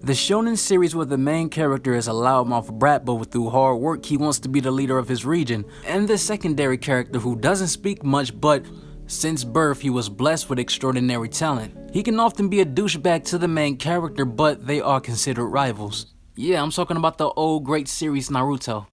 The shonen series where the main character is a loudmouth brat but through hard work he wants to be the leader of his region, and the secondary character who doesn't speak much but since birth he was blessed with extraordinary talent. He can often be a douchebag to the main character, but they are considered rivals. Yeah, I'm talking about the old great series Naruto.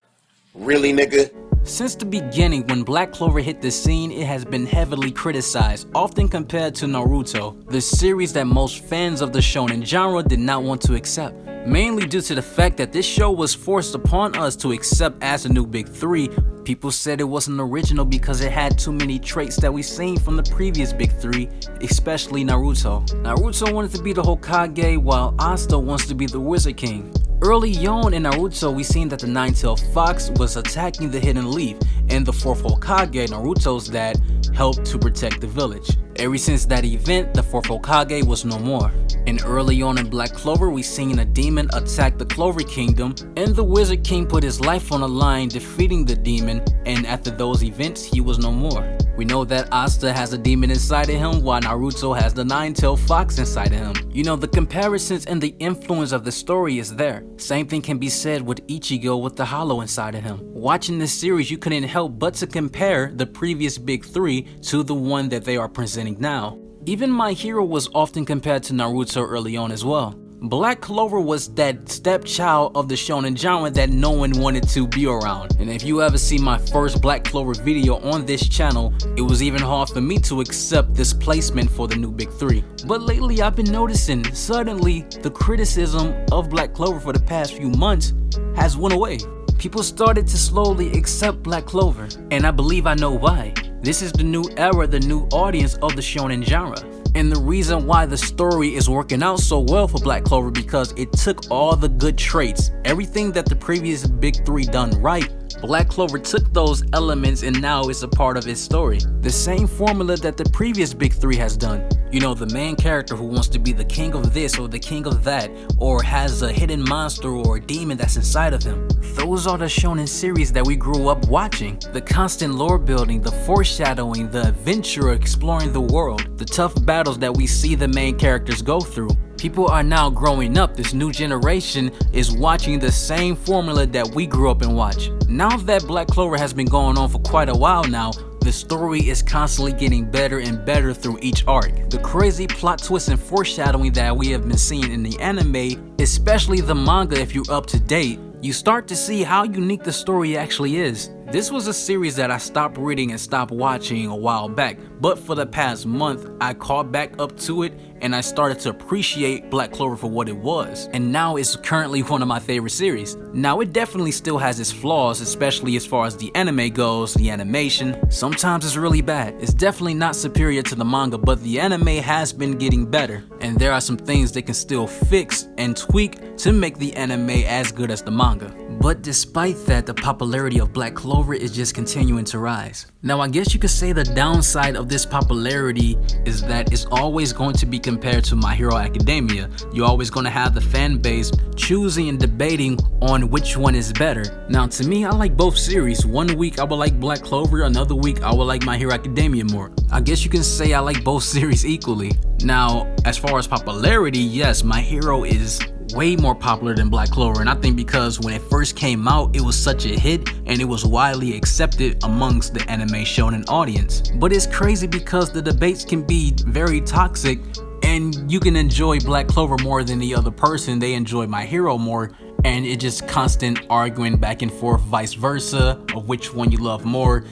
Really, nigga? Since the beginning, when Black Clover hit the scene, it has been heavily criticized, often compared to Naruto, the series that most fans of the shonen genre did not want to accept. Mainly due to the fact that this show was forced upon us to accept as a new big three. People said it wasn't original because it had too many traits that we seen from the previous big three, especially Naruto. Naruto wanted to be the Hokage while Asta wants to be the Wizard King. Early on in Naruto, we seen that the nine-tailed fox was attacking the hidden leaf, and the fourth Hokage, Naruto's dad, helped to protect the village. Ever since that event, the fourth Hokage was no more. And early on in Black Clover, we seen a demon attack the Clover Kingdom, and the Wizard King put his life on the line defeating the demon, and after those events, he was no more. We know that Asta has a demon inside of him, while Naruto has the nine-tailed fox inside of him. You know, the comparisons and the influence of the story is there. Same thing can be said with Ichigo with the hollow inside of him. Watching this series, you couldn't help but to compare the previous big three to the one that they are presenting now. Even My Hero was often compared to Naruto early on as well. Black Clover was that stepchild of the shonen genre that no one wanted to be around. And if you ever see my first Black Clover video on this channel, it was even hard for me to accept this placement for the new big three. But lately I've been noticing suddenly the criticism of Black Clover for the past few months has went away. People started to slowly accept Black Clover, and I believe I know why. This is the new era, the new audience of the shonen genre. And the reason why the story is working out so well for Black Clover because it took all the good traits, everything that the previous big three done right. Black Clover took those elements and now it's a part of its story. The same formula that the previous big three has done. You know, the main character who wants to be the king of this or the king of that, or has a hidden monster or a demon that's inside of him. Those are the shonen series that we grew up watching. The constant lore building, the foreshadowing, the adventure exploring the world, the tough battles that we see the main characters go through. People are now growing up. This new generation is watching the same formula that we grew up and watched. Now that Black Clover has been going on for quite a while now, the story is constantly getting better and better through each arc. The crazy plot twists and foreshadowing that we have been seeing in the anime, especially the manga if you're up to date, you start to see how unique the story actually is. This was a series that I stopped reading and stopped watching a while back, but for the past month, I caught back up to it and I started to appreciate Black Clover for what it was. And now it's currently one of my favorite series. Now it definitely still has its flaws, especially as far as the anime goes, the animation. Sometimes it's really bad. It's definitely not superior to the manga, but the anime has been getting better. And there are some things they can still fix and tweak to make the anime as good as the manga. But despite that, the popularity of Black Clover is just continuing to rise. Now I guess you could say the downside of this popularity is that it's always going to be compared to My Hero Academia. You're always going to have the fan base choosing and debating on which one is better. Now to me, I like both series. One week I would like Black Clover, another week I would like My Hero Academia more. I guess you can say I like both series equally. Now as far as popularity, yes, My Hero is way more popular than Black Clover, and I think because when it first came out it was such a hit and it was widely accepted amongst the anime shonen audience. But it's crazy because the debates can be very toxic and you can enjoy Black Clover more than the other person, they enjoy My Hero more, and it just constant arguing back and forth vice versa of which one you love more.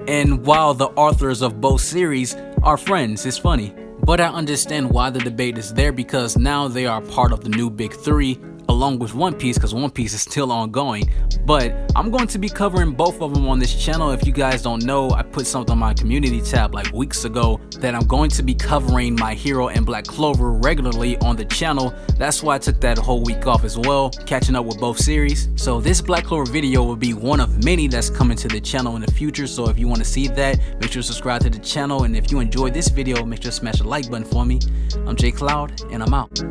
And while the authors of both series are friends, it's funny. But I understand why the debate is there because now they are part of the new big three along with One Piece because One Piece is still ongoing. But I'm going to be covering both of them on this channel. If you guys don't know, I put something on my community tab like weeks ago that I'm going to be covering My Hero and Black Clover regularly on the channel. That's why I took that whole week off as well, catching up with both series. So this Black Clover video will be one of many that's coming to the channel in the future. So if you want to see that, make sure to subscribe to the channel. And if you enjoyed this video, make sure to smash the like button for me. I'm J Cloud and I'm out.